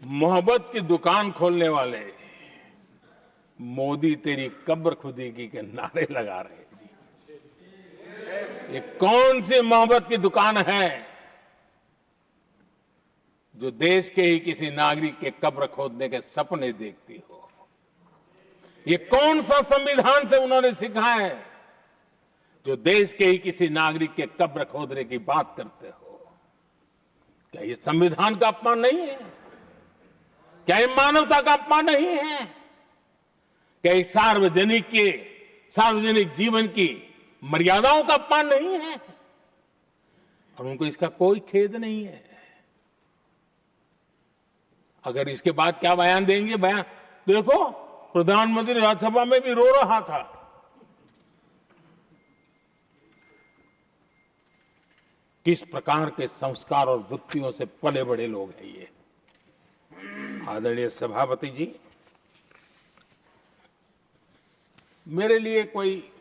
मोहब्बत की दुकान खोलने वाले मोदी तेरी कब्र खुदेगी के नारे लगा रहे हैं जी। ये कौन सी मोहब्बत की दुकान है जो देश के ही किसी नागरिक के कब्र खोदने के सपने देखती हो? ये कौन सा संविधान से उन्होंने सीखा है जो देश के ही किसी नागरिक के कब्र खोदने की बात करते हो? क्या ये संविधान का अपमान नहीं है? क्या ये मानवता का अपमान नहीं है? क्या ये सार्वजनिक जीवन की मर्यादाओं का अपमान नहीं है? और उनको इसका कोई खेद नहीं है। अगर इसके बाद क्या बयान देंगे? बयान देखो, प्रधानमंत्री राज्यसभा में भी रो रहा था। किस प्रकार के संस्कार और वृत्तियों से पले बड़े लोग हैं ये। आदरणीय सभापति जी, मेरे लिए कोई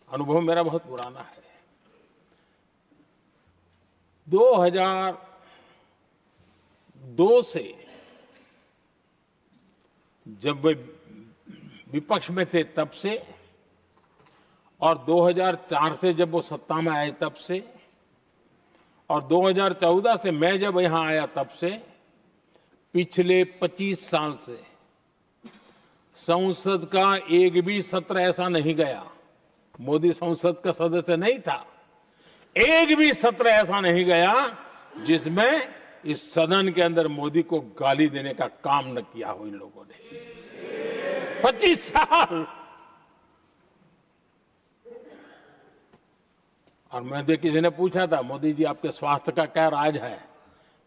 अनुभव मेरा बहुत पुराना है। 2002 से जब वे विपक्ष में थे तब से, और 2004 से जब वो सत्ता में आए तब से, और 2014 से मैं जब यहां आया तब से, पिछले 25 साल से संसद का एक भी सत्र ऐसा नहीं गया, मोदी संसद का सदस्य नहीं था, एक भी सत्र ऐसा नहीं गया जिसमें इस सदन के अंदर मोदी को गाली देने का काम न किया हो इन लोगों ने। 25 साल। और मुझे किसी ने पूछा था, मोदी जी आपके स्वास्थ्य का क्या राज है?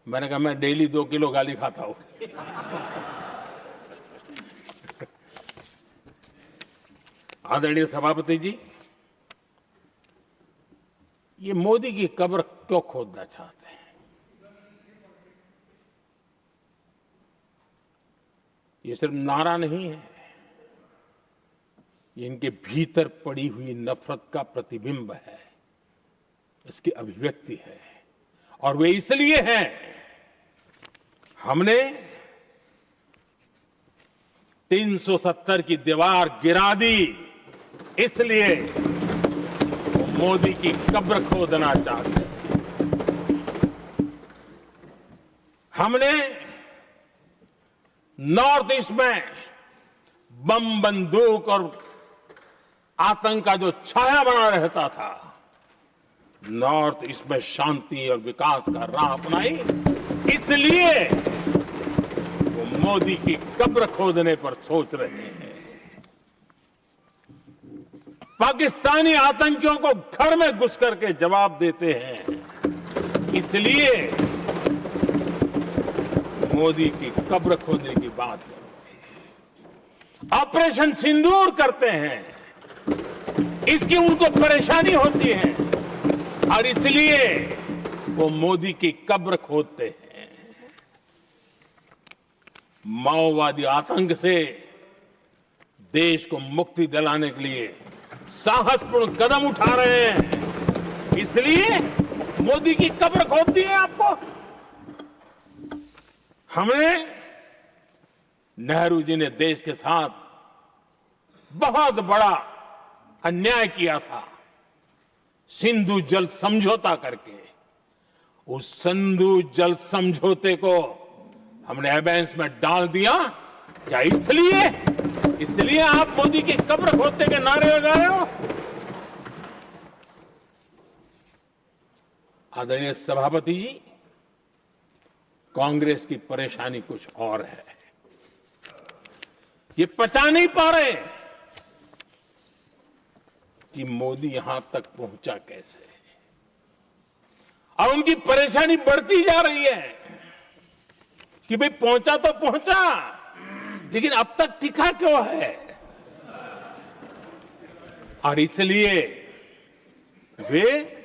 मैंने कहा मैं डेली 2 किलो गाली खाता हूं। आदरणीय सभापति जी, ये मोदी की कब्र क्यों खोदना चाहते हैं? ये सिर्फ नारा नहीं है, ये इनके भीतर पड़ी हुई नफरत का प्रतिबिंब है, इसकी अभिव्यक्ति है। और वे इसलिए हैं, हमने 370 की दीवार गिरा दी, इसलिए वो मोदी की कब्र खोदना चाहते हैं। हमने नॉर्थ ईस्ट में बम बंदूक और आतंक का जो छाया बना रहता था, नॉर्थ ईस्ट में शांति और विकास का राह अपनाई, इसलिए वो मोदी की कब्र खोदने पर सोच रहे हैं। पाकिस्तानी आतंकियों को घर में घुस करके जवाब देते हैं, इसलिए मोदी की कब्र खोदने की बात करते हैं। ऑपरेशन सिंदूर करते हैं, इसकी उनको परेशानी होती है और इसलिए वो मोदी की कब्र खोदते हैं। माओवादी आतंक से देश को मुक्ति दिलाने के लिए साहसपूर्ण कदम उठा रहे हैं, इसलिए मोदी की कब्र खोदती है आपको। हमने, नेहरू जी ने देश के साथ बहुत बड़ा अन्याय किया था, सिंधु जल समझौता करके। उस सिंधु जल समझौते को हमने एबेंस में डाल दिया। क्या इसलिए आप मोदी की कब्र खोदने के नारे लगा रहे हो? आदरणीय सभापति जी, कांग्रेस की परेशानी कुछ और है। ये पचा नहीं पा रहे कि मोदी यहां तक पहुंचा कैसे, और उनकी परेशानी बढ़ती जा रही है कि भाई पहुंचा तो पहुंचा, लेकिन अब तक टिका क्यों है? और इसलिए वे,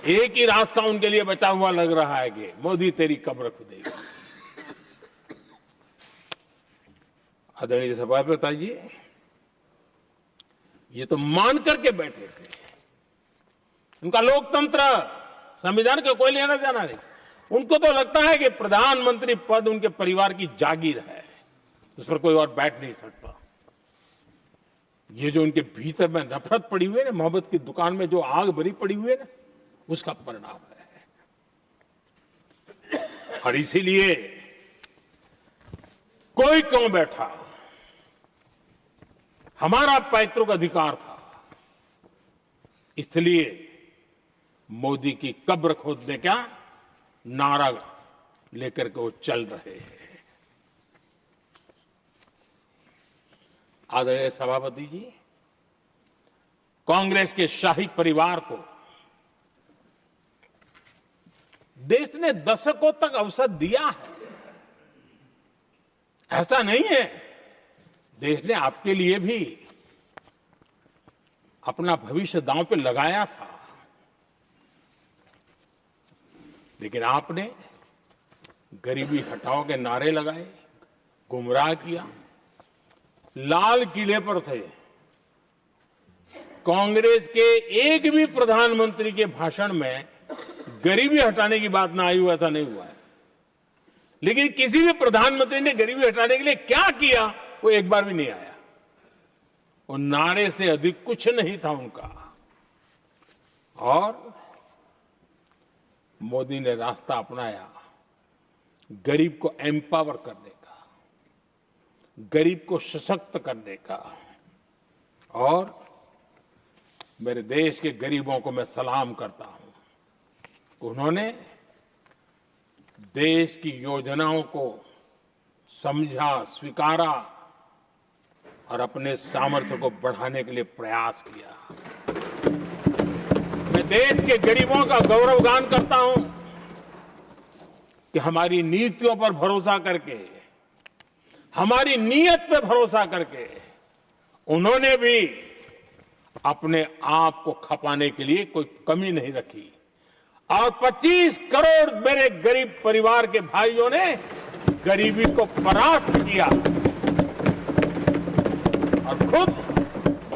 एक ही रास्ता उनके लिए बचा हुआ लग रहा है कि मोदी तेरी कब्र खुदेगी। आदरणीय सभापति जी, ये तो मान करके बैठे थे, उनका लोकतंत्र, संविधान का कोई लेना देना नहीं। उनको तो लगता है कि प्रधानमंत्री पद उनके परिवार की जागीर है, उस पर कोई और बैठ नहीं सकता। ये जो उनके भीतर में नफरत पड़ी हुई है ना, मोहब्बत की दुकान में जो आग भरी पड़ी हुई है ना, उसका परिणाम है। और इसीलिए कोई क्यों बैठा, हमारा पैतृक अधिकार था, इसलिए मोदी की कब्र खोदने का नारा लेकर के वो चल रहे हैं। आदरणीय सभापति जी, कांग्रेस के शाही परिवार को देश ने दशकों तक अवसर दिया है, ऐसा नहीं है। देश ने आपके लिए भी अपना भविष्य दांव पे लगाया था, लेकिन आपने गरीबी हटाओ के नारे लगाए, गुमराह किया। लाल किले पर से कांग्रेस के एक भी प्रधानमंत्री के भाषण में गरीबी हटाने की बात ना आई हो, ऐसा नहीं हुआ है। लेकिन किसी भी प्रधानमंत्री ने गरीबी हटाने के लिए क्या किया, वो एक बार भी नहीं आया। वो नारे से अधिक कुछ नहीं था उनका। और मोदी ने रास्ता अपनाया गरीब को एम्पावर करने का, गरीब को सशक्त करने का। और मेरे देश के गरीबों को मैं सलाम करता हूं, उन्होंने देश की योजनाओं को समझा, स्वीकारा और अपने सामर्थ्य को बढ़ाने के लिए प्रयास किया। मैं देश के गरीबों का गौरवगान करता हूं कि हमारी नीतियों पर भरोसा करके, हमारी नीयत पे भरोसा करके उन्होंने भी अपने आप को खपाने के लिए कोई कमी नहीं रखी। और 25 करोड़ मेरे गरीब परिवार के भाइयों ने गरीबी को परास्त किया और खुद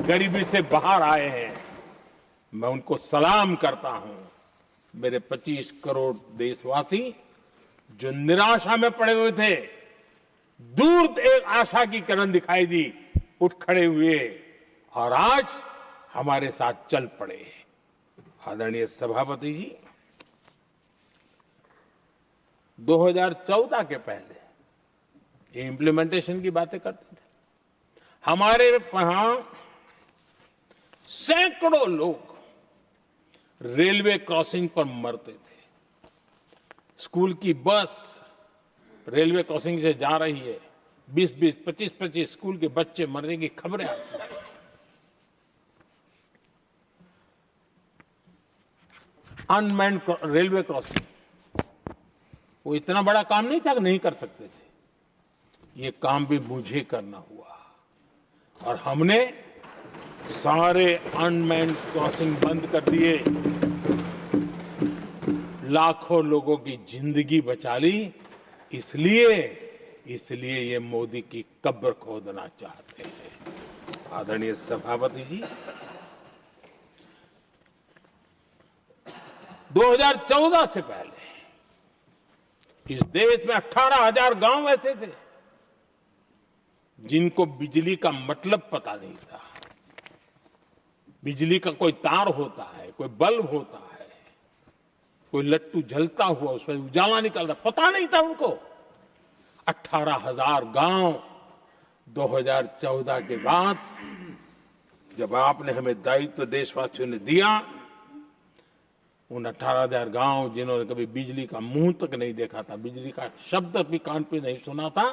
गरीबी से बाहर आए हैं। मैं उनको सलाम करता हूं। मेरे 25 करोड़ देशवासी जो निराशा में पड़े हुए थे, दूर एक आशा की किरण दिखाई दी, उठ खड़े हुए और आज हमारे साथ चल पड़े। आदरणीय सभापति जी, 2014 के पहले ये इंप्लीमेंटेशन की बातें करते थे। हमारे यहां सैकड़ों लोग रेलवे क्रॉसिंग पर मरते थे। स्कूल की बस रेलवे क्रॉसिंग से जा रही है, 20-20, 25-25 स्कूल के बच्चे मरने की खबरें आती थी। अनमैन्ड रेलवे क्रॉसिंग वो इतना बड़ा काम नहीं था कि नहीं कर सकते थे। ये काम भी मुझे करना हुआ और हमने सारे अनमैन्ड क्रॉसिंग बंद कर दिए, लाखों लोगों की जिंदगी बचा ली। इसलिए ये मोदी की कब्र खोदना चाहते हैं। आदरणीय सभापति जी, 2014 से पहले इस देश में 18,000 गांव ऐसे थे जिनको बिजली का मतलब पता नहीं था। बिजली का कोई तार होता है, कोई बल्ब होता है, कोई लट्टू जलता हुआ उसमें उजाला निकलता, पता नहीं था उनको। 18,000 गांव 2014 के बाद जब आपने हमें दायित्व देशवासियों ने दिया, उन 18,000 गांव जिन्होंने कभी बिजली का मुंह तक नहीं देखा था, बिजली का शब्द भी कान पे नहीं सुना था,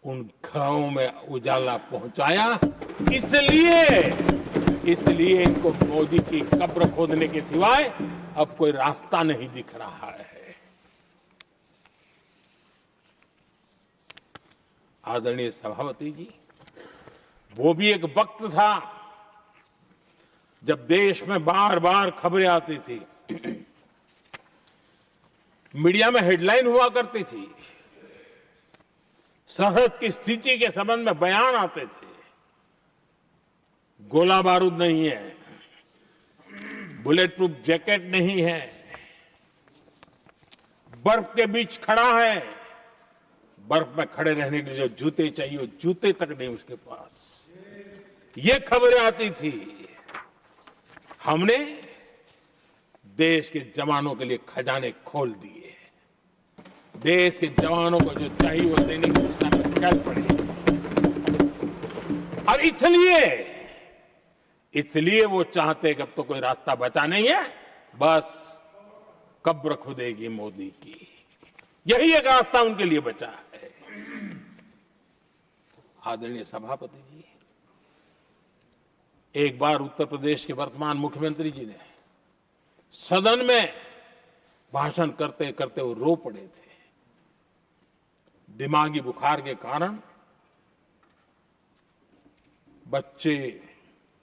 उन गांवों में उजाला पहुंचाया। इसलिए इनको मोदी की कब्र खोदने के सिवाय अब कोई रास्ता नहीं दिख रहा है। आदरणीय सभापति जी, वो भी एक वक्त था जब देश में बार बार खबरें आती थी, मीडिया में हेडलाइन हुआ करती थी, सरहद की स्थिति के संबंध में बयान आते थे। गोला बारूद नहीं है, बुलेट प्रूफ जैकेट नहीं है, बर्फ के बीच खड़ा है, बर्फ में खड़े रहने के लिए जो जूते चाहिए वो जूते तक नहीं उसके पास। ये खबरें आती थी। हमने देश के जवानों के लिए खजाने खोल दिए। देश के जवानों को जो चाहिए वो देने की दिशा में चल पड़े। और इसलिए वो चाहते कि अब तो कोई रास्ता बचा नहीं है, बस कब्र खुदेगी मोदी की। यही एक रास्ता उनके लिए बचा है। आदरणीय सभापति जी, एक बार उत्तर प्रदेश के वर्तमान मुख्यमंत्री जी ने सदन में भाषण करते करते वो रो पड़े थे। दिमागी बुखार के कारण बच्चे,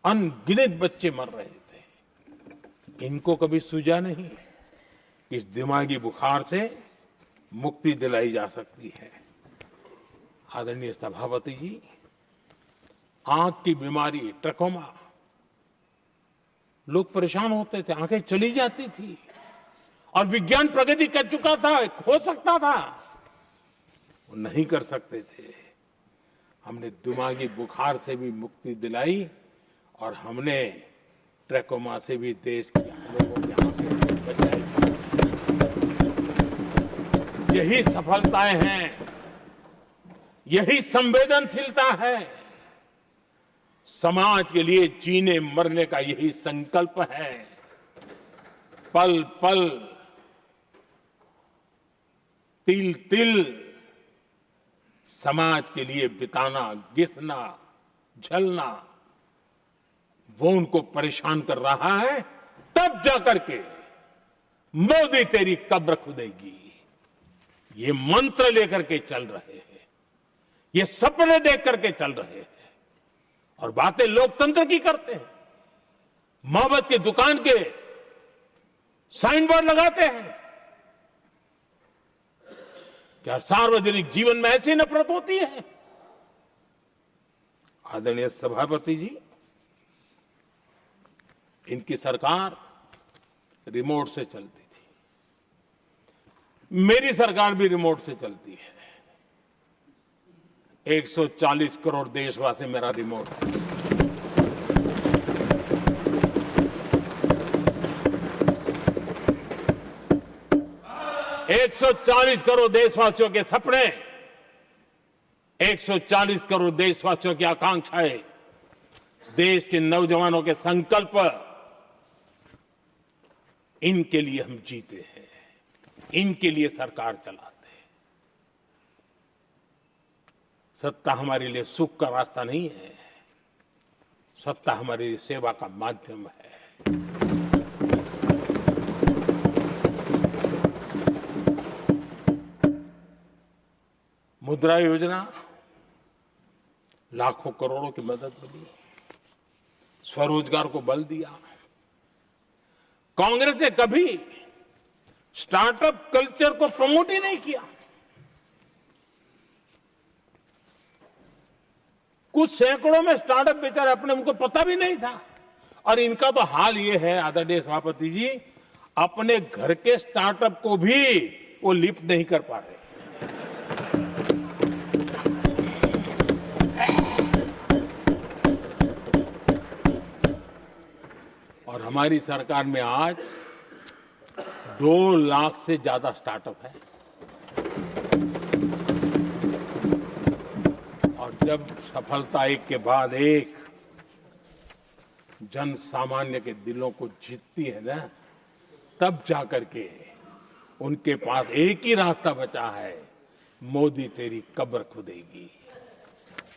अनगिनत बच्चे मर रहे थे। इनको कभी सूझा नहीं कि इस दिमागी बुखार से मुक्ति दिलाई जा सकती है। आदरणीय सभापति जी, आंख की बीमारी ट्रकोमा, लोग परेशान होते थे, आंखें चली जाती थी और विज्ञान प्रगति कर चुका था, हो सकता था, वो नहीं कर सकते थे। हमने दिमागी बुखार से भी मुक्ति दिलाई और हमने ट्रकोमा से भी देश के लोगों की आंखें बचाई। यही सफलताएं हैं, यही संवेदनशीलता है। समाज के लिए जीने मरने का यही संकल्प है। पल पल, तिल तिल समाज के लिए बिताना, घिसना, झलना, वो उनको परेशान कर रहा है। तब जाकर के मोदी तेरी कब्र खुदेगी, ये मंत्र लेकर के चल रहे हैं, ये सपने देख करके चल रहे हैं और बातें लोकतंत्र की करते हैं। मोहब्बत की दुकान के साइन बोर्ड लगाते हैं। क्या सार्वजनिक जीवन में ऐसी नफरत होती है? आदरणीय सभापति जी, इनकी सरकार रिमोट से चलती थी, मेरी सरकार भी रिमोट से चलती है। 140 करोड़ देशवासी मेरा रिमोट है। एक 140 करोड़ देशवासियों के सपने, 140 करोड़ देशवासियों की आकांक्षाएं, देश के नौजवानों के संकल्प, इनके लिए हम जीते हैं, इनके लिए सरकार चलाते हैं। सत्ता हमारे लिए सुख का रास्ता नहीं है, सत्ता हमारे लिए सेवा का माध्यम है। मुद्रा योजना, लाखों करोड़ों की मदद मिली, स्वरोजगार को बल दिया। कांग्रेस ने कभी स्टार्टअप कल्चर को प्रमोट ही नहीं किया। कुछ सैकड़ों में स्टार्टअप बेचारे अपने, उनको पता भी नहीं था। और इनका तो हाल ये है आदरणीय सभापति जी, अपने घर के स्टार्टअप को भी वो लिफ्ट नहीं कर पा रहे। और हमारी सरकार में आज 2 लाख से ज्यादा स्टार्टअप है। और जब सफलता एक के बाद एक जन सामान्य के दिलों को जीतती है ना, तब जाकर के उनके पास एक ही रास्ता बचा है, मोदी तेरी कब्र खुदेगी।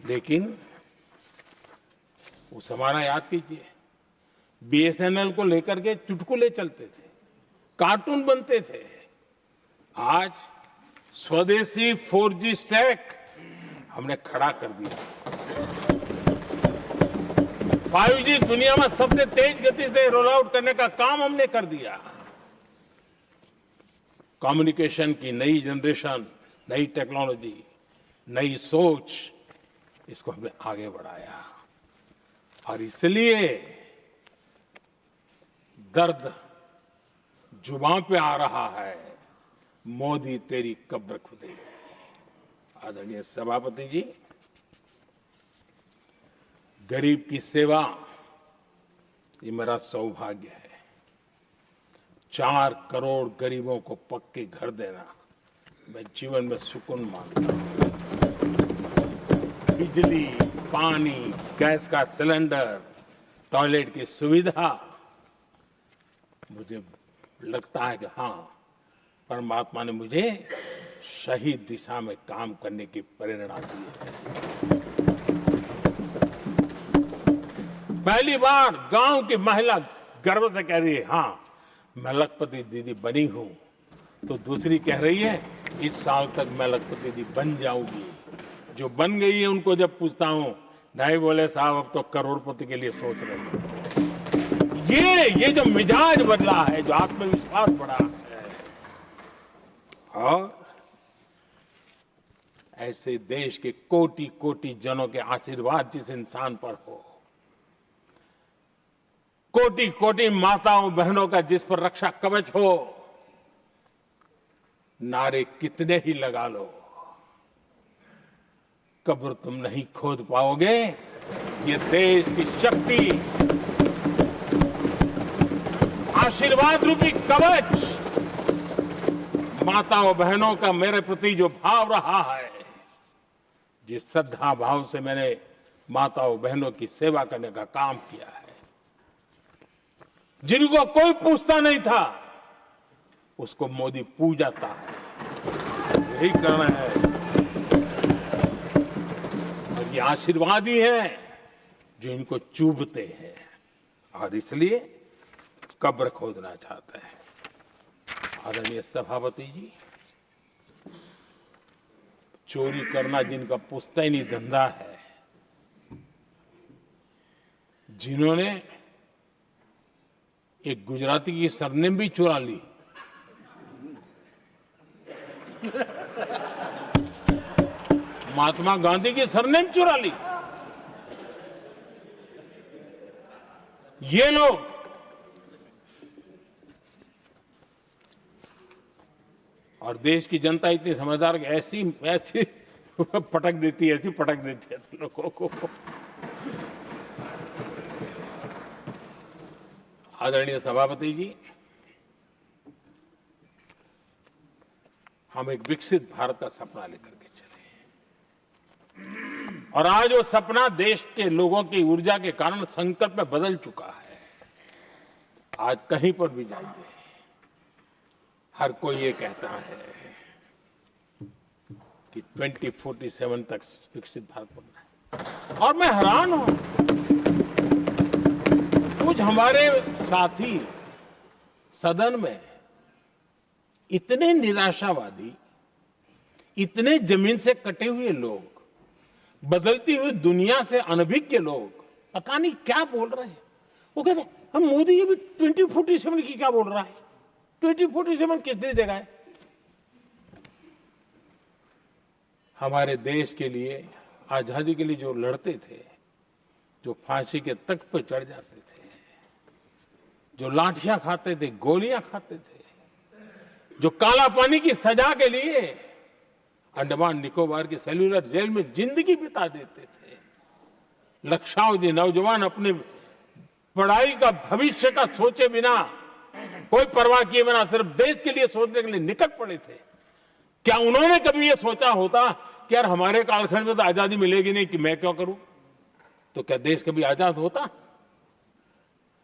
लेकिन उस हमारा याद कीजिए, बीएसएनएल को लेकर के चुटकुले चलते थे, कार्टून बनते थे। आज स्वदेशी 4G स्टैक हमने खड़ा कर दिया। 5G दुनिया में सबसे तेज गति से रोल आउट करने का काम हमने कर दिया। कम्युनिकेशन की नई जनरेशन, नई टेक्नोलॉजी, नई सोच, इसको हमने आगे बढ़ाया। और इसलिए दर्द जुबान पे आ रहा है, मोदी तेरी कब्र खुदेगी। आदरणीय सभापति जी, गरीब की सेवा ये मेरा सौभाग्य है। 4 करोड़ गरीबों को पक्के घर देना मैं जीवन में सुकून मानता हूं। बिजली, पानी, गैस का सिलेंडर, टॉयलेट की सुविधा, मुझे लगता है कि हाँ, परमात्मा ने मुझे सही दिशा में काम करने की प्रेरणा दी है। पहली बार गांव की महिला गर्व से कह रही है, हाँ मैं लखपति दीदी बनी हूं, तो दूसरी कह रही है इस साल तक मैं लखपति दीदी बन जाऊंगी। जो बन गई है उनको जब पूछता हूं, नहीं बोले साहब अब तो करोड़पति के लिए सोच रहे हैं। ये जो मिजाज बदला है, जो आत्मविश्वास बढ़ा है, और ऐसे देश के कोटि कोटि जनों के आशीर्वाद जिस इंसान पर हो, कोटि कोटि माताओं बहनों का जिस पर रक्षा कवच हो, नारे कितने ही लगा लो, कब्र तुम नहीं खोद पाओगे। ये देश की शक्ति, आशीर्वाद रूपी कवच, माताओं बहनों का मेरे प्रति जो भाव रहा है, जिस श्रद्धा भाव से मैंने माताओं बहनों की सेवा करने का काम किया है, जिनको कोई पूछता नहीं था उसको मोदी पूजाता है। यही करना है, और ये आशीर्वाद ही है जो इनको चूभते हैं, और इसलिए कब्र खोदना चाहते हैं। आदरणीय सभापति जी, चोरी करना जिनका पुश्तैनी धंधा है, जिन्होंने एक गुजराती की सरनेम भी चुरा ली, महात्मा गांधी की सरनेम चुरा ली, ये लोग और देश की जनता इतनी समझदार कि ऐसी पटक देती है, ऐसी पटक देती है लोगों को। आदरणीय सभापति जी, हम एक विकसित भारत का सपना लेकर के चले, और आज वो सपना देश के लोगों की ऊर्जा के कारण संकल्प में बदल चुका है। आज कहीं पर भी जाइए, हर कोई ये कहता है कि 2047 तक विकसित भारत बनना है, और मैं हैरान हूं, कुछ हमारे साथी सदन में इतने निराशावादी, इतने जमीन से कटे हुए लोग, बदलती हुई दुनिया से अनभिज्ञ लोग पता नहीं क्या बोल रहे हैं। वो कहते हैं हम मोदी ये भी 2047 की क्या बोल रहा है, 2047 किसने देगा है? हमारे देश के लिए, आजादी के लिए जो लड़ते थे, जो फांसी के तख्त पर चढ़ जाते थे, जो लाठियां खाते थे, गोलियां खाते थे, जो काला पानी की सजा के लिए अंडमान निकोबार की सेल्यूलर जेल में जिंदगी बिता देते थे, लक्षावधि नौजवान अपने पढ़ाई का भविष्य का सोचे बिना, कोई परवाह किए बिना सिर्फ देश के लिए सोचने के लिए निकल पड़े थे। क्या उन्होंने कभी ये सोचा होता कि यार हमारे कालखंड में तो आजादी मिलेगी नहीं, कि मैं क्यों करूं? तो क्या देश कभी आजाद होता?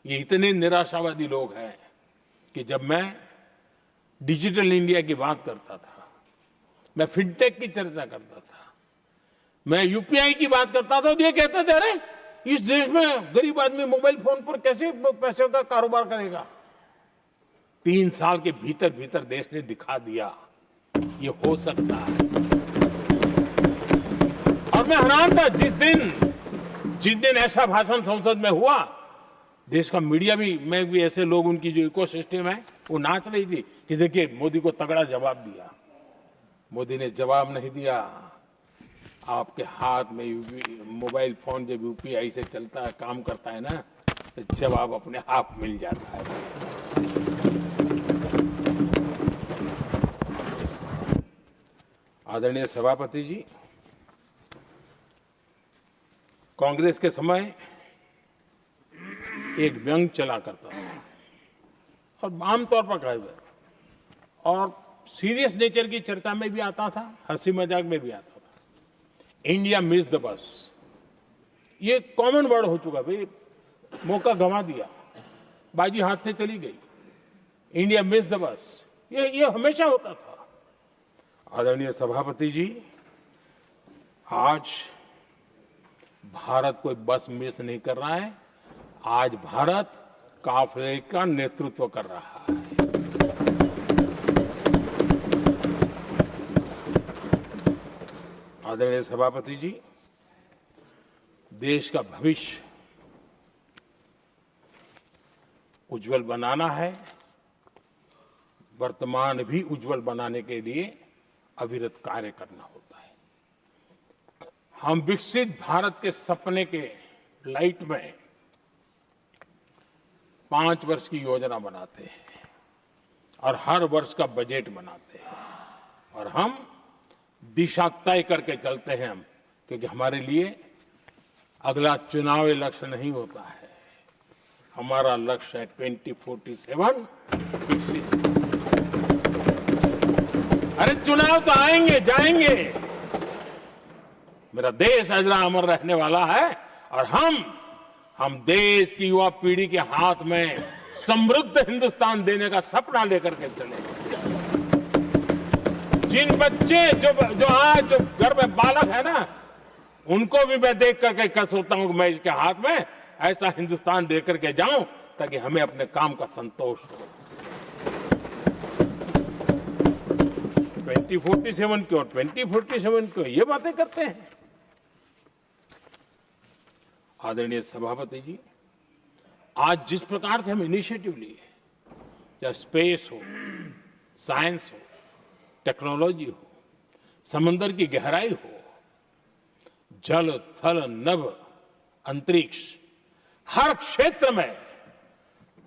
ये इतने निराशावादी लोग हैं कि जब मैं डिजिटल इंडिया की बात करता था, मैं फिनटेक की चर्चा करता था, मैं यूपीआई की बात करता था, तो ये कहते थे अरे इस देश में गरीब आदमी मोबाइल फोन पर कैसे पैसे का कारोबार करेगा? 3 साल के भीतर भीतर देश ने दिखा दिया ये हो सकता है। और मैं हैरान था जिस दिन ऐसा भाषण संसद में हुआ, देश का मीडिया भी, मैं भी, ऐसे लोग, उनकी जो इकोसिस्टम है वो नाच रही थी कि देखिए मोदी को तगड़ा जवाब दिया। मोदी ने जवाब नहीं दिया। आपके हाथ में मोबाइल फोन जब यूपीआई से चलता है, काम करता है ना, तो जवाब अपने आप मिल जाता है। आदरणीय सभापति जी, कांग्रेस के समय एक व्यंग चला करता था और आमतौर पर कहा जाए और सीरियस नेचर की चर्चा में भी आता था, हंसी मजाक में भी आता था। इंडिया मिस द बस, ये कॉमन वर्ड हो चुका भाई, मौका गंवा दिया, बाजी हाथ से चली गई। इंडिया मिस द बस, ये हमेशा होता था। आदरणीय सभापति जी, आज भारत कोई बस मिस नहीं कर रहा है, आज भारत काफिले का नेतृत्व कर रहा है। आदरणीय सभापति जी, देश का भविष्य उज्जवल बनाना है, वर्तमान भी उज्जवल बनाने के लिए अविरत कार्य करना होता है। हम विकसित भारत के सपने के लाइट में 5 वर्ष की योजना बनाते हैं और हर वर्ष का बजट बनाते हैं और हम दिशा तय करके चलते हैं क्योंकि हमारे लिए अगला चुनावी लक्ष्य नहीं होता है, हमारा लक्ष्य है 2047 विकसित। अरे चुनाव तो आएंगे जाएंगे, मेरा देश अजरा अमर रहने वाला है और हम देश की युवा पीढ़ी के हाथ में समृद्ध हिंदुस्तान देने का सपना लेकर के चलेंगे। जिन बच्चे जो आज जो घर में बालक है ना, उनको भी मैं देख करके कल सोचता हूं कि मैं इसके हाथ में ऐसा हिंदुस्तान दे करके जाऊं ताकि हमें अपने काम का संतोष हो। 2047 क्यों, 2047 क्यों, ये बातें करते हैं। आदरणीय सभापति जी, आज जिस प्रकार से हम इनिशिएटिव लिए, चाहे स्पेस हो, साइंस हो, टेक्नोलॉजी हो, समंदर की गहराई हो, जल थल नभ अंतरिक्ष, हर क्षेत्र में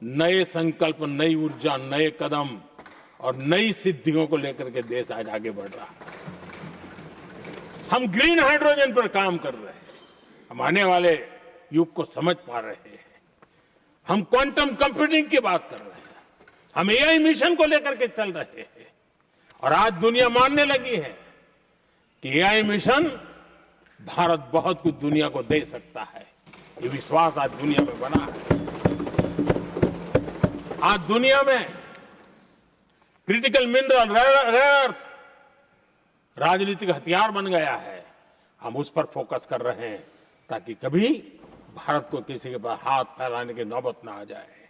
नए संकल्प, नई ऊर्जा, नए कदम और नई सिद्धियों को लेकर के देश आज आगे बढ़ रहा है। हम ग्रीन हाइड्रोजन पर काम कर रहे हैं, हम आने वाले युग को समझ पा रहे हैं। हम क्वांटम कंप्यूटिंग की बात कर रहे हैं, हम एआई मिशन को लेकर के चल रहे हैं और आज दुनिया मानने लगी है कि एआई मिशन भारत बहुत कुछ दुनिया को दे सकता है। ये विश्वास आज दुनिया में बना है। आज दुनिया में क्रिटिकल मिनरल, रेयर अर्थ राजनीतिक हथियार बन गया है। हम उस पर फोकस कर रहे हैं ताकि कभी भारत को किसी के पास हाथ फैलाने की नौबत ना आ जाए।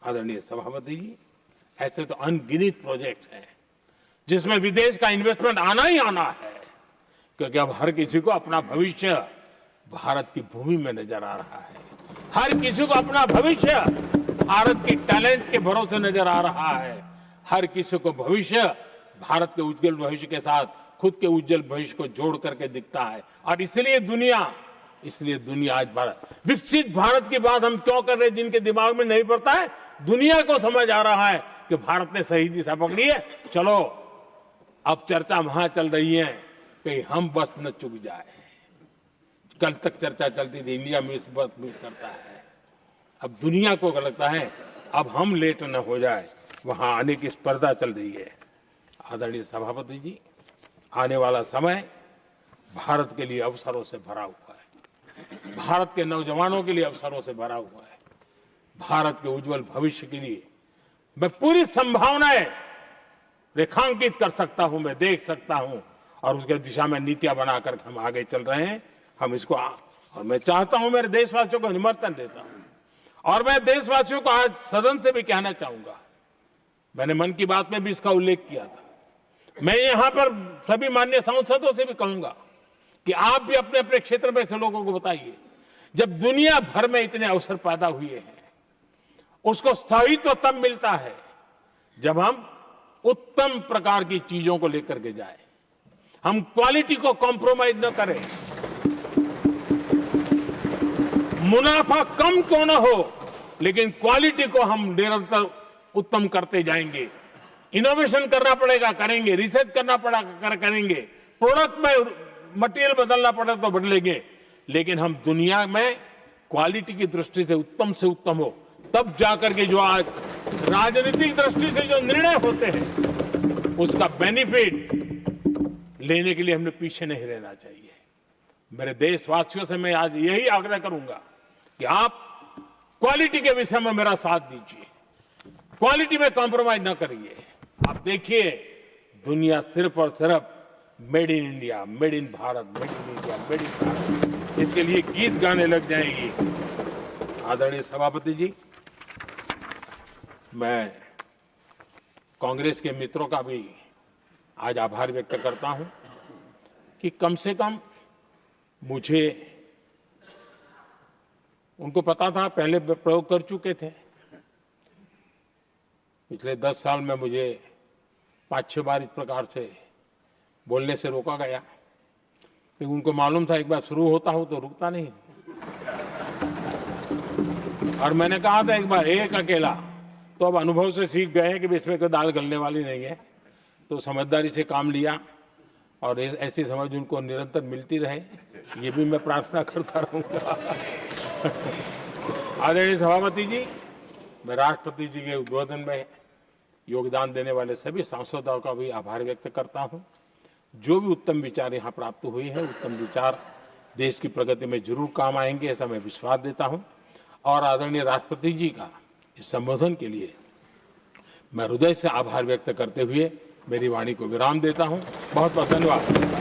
आदरणीय सभापति जी, ऐसे तो अनगिनत प्रोजेक्ट हैं जिसमें विदेश का इन्वेस्टमेंट आना ही आना है, क्योंकि अब हर किसी को अपना भविष्य भारत की भूमि में नजर आ रहा है। हर किसी को अपना भविष्य भारत की टैलेंट के भरोसे नजर आ रहा है। हर किसी को भविष्य भारत के उज्जवल भविष्य के साथ खुद के उज्जवल भविष्य को जोड़ करके दिखता है। और इसलिए दुनिया आज भारत, विकसित भारत की बात हम क्यों कर रहे हैं, जिनके दिमाग में नहीं पड़ता है, दुनिया को समझ आ रहा है कि भारत ने सही दिशा पकड़ी है। चलो अब चर्चा वहां चल रही है कहीं हम बस न चुक जाए। कल तक चर्चा चलती थी इंडिया मिस करता है, अब दुनिया को लगता है अब हम लेट न हो जाए, वहां आने की स्पर्धा चल रही है। आदरणीय सभापति जी, आने वाला समय भारत के लिए अवसरों से भरा हुआ है, भारत के नौजवानों के लिए अवसरों से भरा हुआ है। भारत के उज्जवल भविष्य के लिए मैं पूरी संभावनाएं रेखांकित कर सकता हूं, मैं देख सकता हूं और उसके दिशा में नीतियां बनाकर हम आगे चल रहे हैं। हम इसको और मैं चाहता हूं, मेरे देशवासियों को निमंत्रण देता हूं और मैं देशवासियों को आज सदन से भी कहना चाहूंगा, मैंने मन की बात में भी इसका उल्लेख किया था, मैं यहां पर सभी माननीय सांसदों से भी कहूंगा कि आप भी अपने अपने क्षेत्र में ऐसे लोगों को बताइए, जब दुनिया भर में इतने अवसर पैदा हुए हैं, उसको स्थायित्व तब मिलता है जब हम उत्तम प्रकार की चीजों को लेकर के जाए, हम क्वालिटी को कॉम्प्रोमाइज न करें। मुनाफा कम क्यों न हो, लेकिन क्वालिटी को हम निरंतर उत्तम करते जाएंगे। इनोवेशन करना पड़ेगा, करेंगे, रिसर्च करना पड़ेगा, करेंगे, प्रोडक्ट में मटेरियल बदलना पड़े तो बदलेंगे, लेकिन हम दुनिया में क्वालिटी की दृष्टि से उत्तम हो, तब जाकर के जो आज राजनीतिक दृष्टि से जो निर्णय होते हैं उसका बेनिफिट लेने के लिए हमने पीछे नहीं रहना चाहिए। मेरे देशवासियों से मैं आज यही आग्रह करूंगा कि आप क्वालिटी के विषय में मेरा साथ दीजिए, क्वालिटी में कॉम्प्रोमाइज न करिए। आप देखिए दुनिया सिर्फ और सिर्फ made in India, made in Bharat, made in India, made in Bharat, इसके लिए गीत गाने लग जाएगी। आदरणीय सभापति जी, मैं कांग्रेस के मित्रों का भी आज आभार व्यक्त करता हूं कि कम से कम मुझे, उनको पता था, पहले प्रयोग कर चुके थे। पिछले 10 साल में मुझे 5-6 बार इस प्रकार से बोलने से रोका गया, क्योंकि उनको मालूम था एक बार शुरू होता हूं तो रुकता नहीं। और मैंने कहा था एक बार एक अकेला, तो अब अनुभव से सीख गए हैं कि इसमें कोई दाल गलने वाली नहीं है, तो समझदारी से काम लिया और ऐसी समझ उनको निरंतर मिलती रहे, ये भी मैं प्रार्थना करता रहूंगा। आदरणीय सभापति जी, मैं राष्ट्रपति जी के उद्बोधन में योगदान देने वाले सभी सांसदों का भी आभार व्यक्त करता हूं। जो भी उत्तम विचार यहाँ प्राप्त हुए हैं, उत्तम विचार देश की प्रगति में जरूर काम आएंगे, ऐसा मैं विश्वास देता हूं। और आदरणीय राष्ट्रपति जी का इस संबोधन के लिए मैं हृदय से आभार व्यक्त करते हुए मेरी वाणी को विराम देता हूं। बहुत बहुत धन्यवाद।